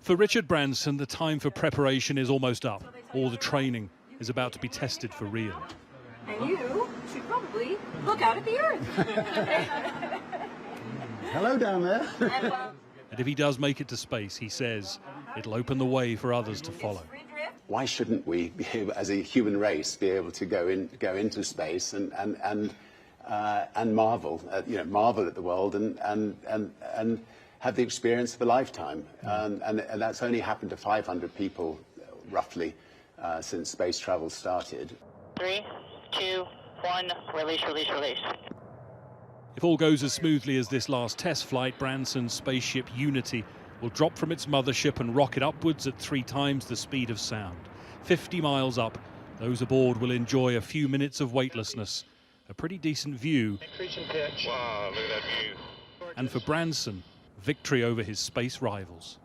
For Richard Branson, the time for preparation is almost up. All the training is about to be tested for real. And you should probably look out at the Earth. Hello down there. And if he does make it to space, he says it'll open the way for others to follow. Why shouldn't we, as a human race, be able to go into space and marvel, marvel at the world and have the experience of a lifetime? And that's only happened to 500 people, roughly, since space travel started. 3, 2, 1, release, release, release. If all goes as smoothly as this last test flight, Branson's spaceship Unity will drop from its mothership and rocket upwards at 3 times the speed of sound. 50 miles up, those aboard will enjoy a few minutes of weightlessness, a pretty decent view. Increasing pitch. Wow, look at that view. And for Branson, victory over his space rivals.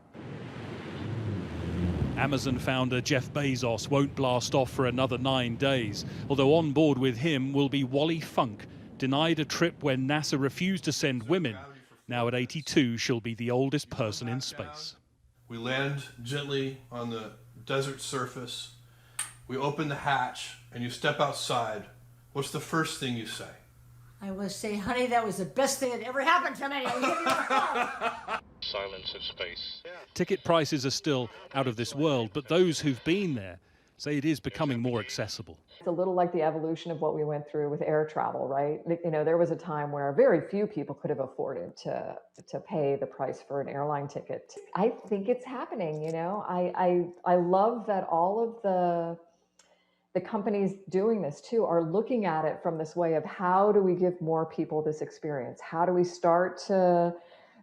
Amazon founder Jeff Bezos won't blast off for another 9 days, although on board with him will be Wally Funk, denied a trip when NASA refused to send women. Now at 82, she'll be the oldest person in space. We land gently on the desert surface. We open the hatch and you step outside. What's the first thing you say? I will say, honey, that was the best thing that ever happened to me. Silence of space. Ticket prices are still out of this world, but those who've been there say it is becoming more accessible. It's a little like the evolution of what we went through with air travel, right? You know, there was a time where very few people could have afforded to pay the price for an airline ticket. I think it's happening, you know. I love that all of the companies doing this too are looking at it from this way of how do we give more people this experience? How do we start to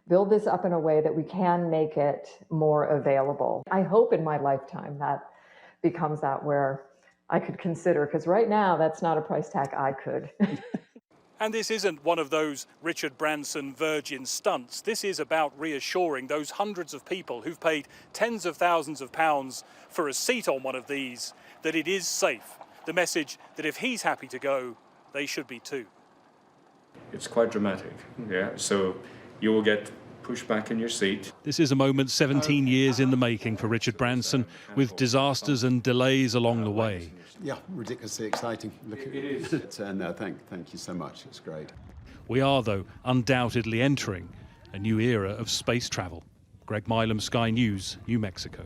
build this up in a way that we can make it more available? I hope in my lifetime that becomes that where I could consider, because right now that's not a price tag I could. And this isn't one of those Richard Branson Virgin stunts. This is about reassuring those hundreds of people who've paid tens of thousands of pounds for a seat on one of these that it is safe. The message that if he's happy to go, they should be too. It's quite dramatic, yeah. So you will get pushed back in your seat. This is a moment 17 years in the making for Richard Branson, with disasters and delays along the way. Yeah, ridiculously exciting. Look at it. No, thank you so much. It's great. We are, though, undoubtedly entering a new era of space travel. Greg Milam, Sky News, New Mexico.